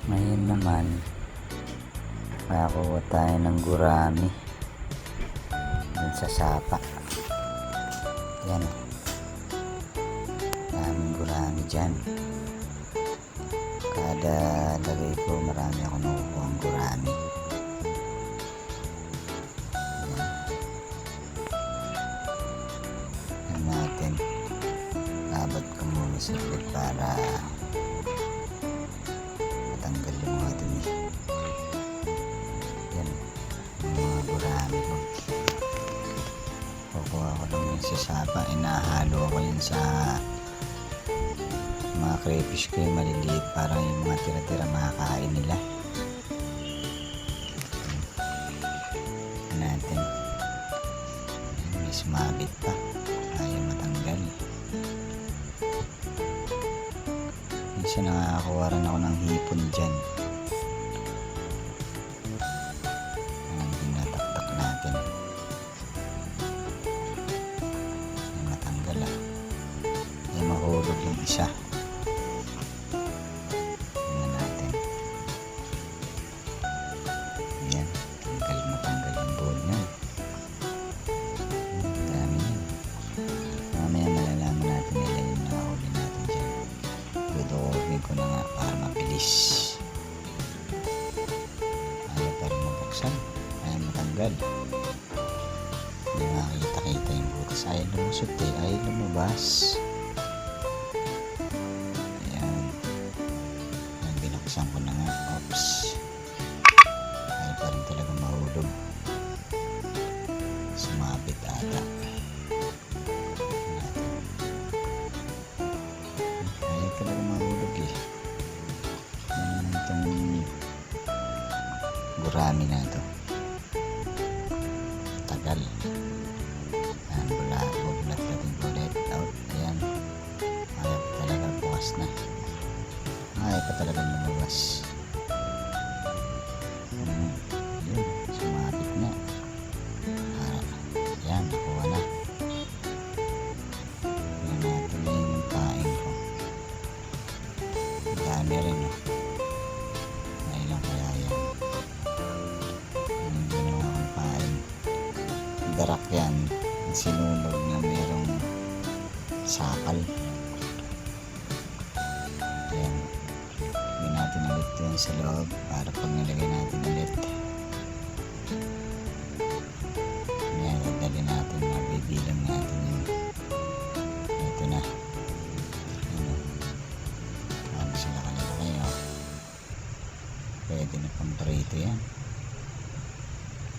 Ngayon naman, makakuha tayo ng gurami dun sa sapa. Yan. Daming gurami dyan. Kada lagay ko, marami ako nakukuha ang gurami. Yan. Yan natin. Abot ko muna saglit para matanggal yung mga dumi. Yan. Yung mga gurami ko. Kukuha ko lang yun sa sapa. Inahalo ko yun sa mga crayfish ko yung maliliit para yung mga tira-tira makakain nila. Yan natin. May sumabit pa. Ayaw matanggal. Minsan nakakakuha rin ako ng hipon dyan. Ang tinataktak natin. Ay matanggal ah. Ay mahulog yung isa. Tingnan natin. Yan. Matanggal yung buhol niyan. Ang dami yan. Mamaya malalaman natin nila yung nakahuli natin dyan. Dudukokin ko na nga para mabilis. Ayaw pa rin mabuksan. Ayaw matanggal. Hindi makakita-kita yung butas. Ayaw lumusot eh. Ayaw lumabas. Ayan. Ayan, binuksan ko na nga. Oops. Ayaw pa rin talaga mahulog. Sumabit ata. Ayaw talaga mahulog eh. Yan itong gurami na ito. Tagal. Ayan, bulat natin ulit. Out. Ayan. Ayaw pa talaga bukas na. Ayaw pa talaga lumabas. Yun. Sumabit na. Ayan, nakuha na. Ayan natin yung paing ko. Ang dami rin oh. Ngayon lang kaya yan. Yung ginawa kong paing. Darak yan. Sinunog na mayroong sakal. Ayan. Gawin natin ulit yun sa loob para pag nilagay natin ulit. Ayan, dadali natin. Mabibilang natin yun. Ito na. Ayan. Ano sila kanila kayo. Pwede na pang prito yan.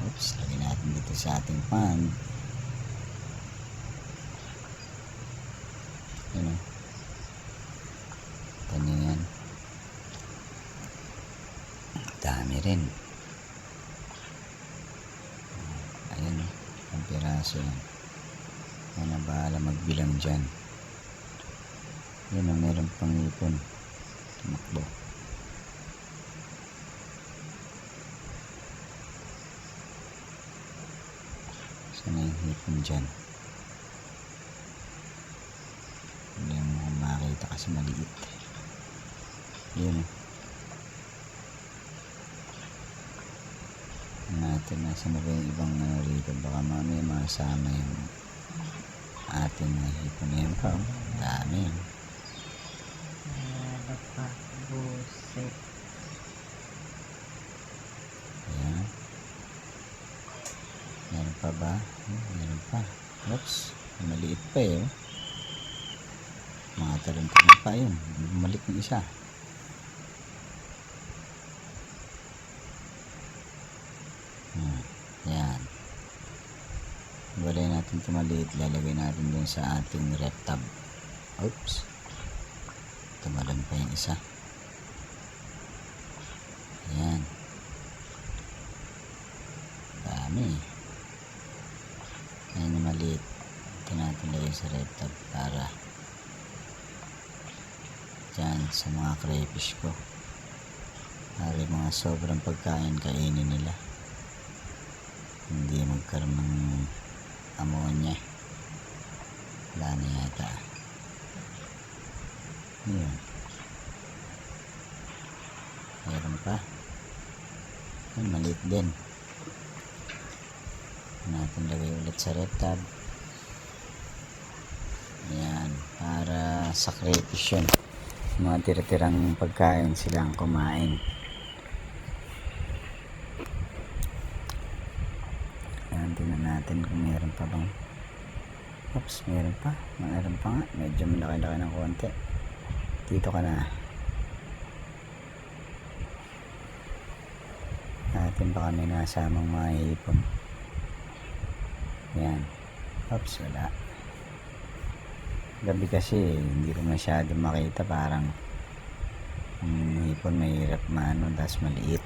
Oops, lagyan natin dito sa ating pan. Ayan o. Ito nyo yan. Dami rin. Ayan o. Ang piraso yan. Ayan na bahala magbilang dyan. Ayan o, meron pang ipon. Tumakbo. Sana yung hipon dyan. Hindi mo makita kasi maliit. Yun. Natin nasa na ba yung ibang ano rito. Baka mamaya masama yung ating hipon na yun pa. Dami yun. Buset. Ayan. Meron pa ba? Meron pa. Oops. Maliit pa eh. Mga talong-talong pa yun. Bumalik ng isa. Yan. Iwalay natin ito maliit. Lalagay natin dun sa ating rep tab. Oops. Tumalon pa yung isa. Ayan. Dami. Ayan yung maliit. Ito natin lagay sa rep tab para dyan sa mga crayfish ko. Para mga sobrang pagkain kainin nila. Hindi magkaroon ng ammonia. Wala na yata. Yun. Meron pa. Ayun, maliit din. Natin lagay ulit sa rep tab. Ayan, para sa crayfish yun. Mga tira-tirang pagkain silang kumain. Ayan, tingnan natin kung meron pa bang. Oops, meron pa. Meron pa nga. Medyo malaki-laki ng konti. Dito ka na. Natin pa kami nasamang mga hipon. Ayan. Oops, wala. Gabi kasi hindi ko masyado makita, parang hipon mahirap maano, das maliit.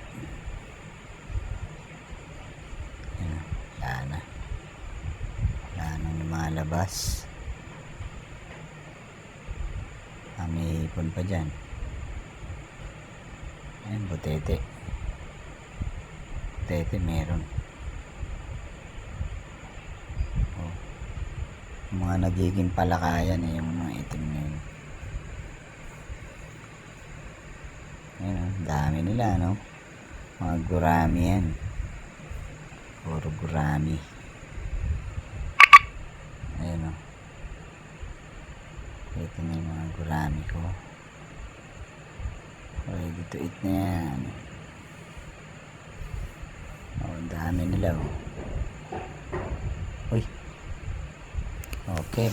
Ayan, wala nang lumalabas. May hipon pa dyan. Ayan, butete meron. Mga nagiging palakayan yung mga itim na yun. Ayan, dami nila, no? Mga gurami yan. Puro gurami. Ayan, no? Ito na yung mga gurami ko. Ready to eat na yan. Dami nila, oh. Uy. Okay.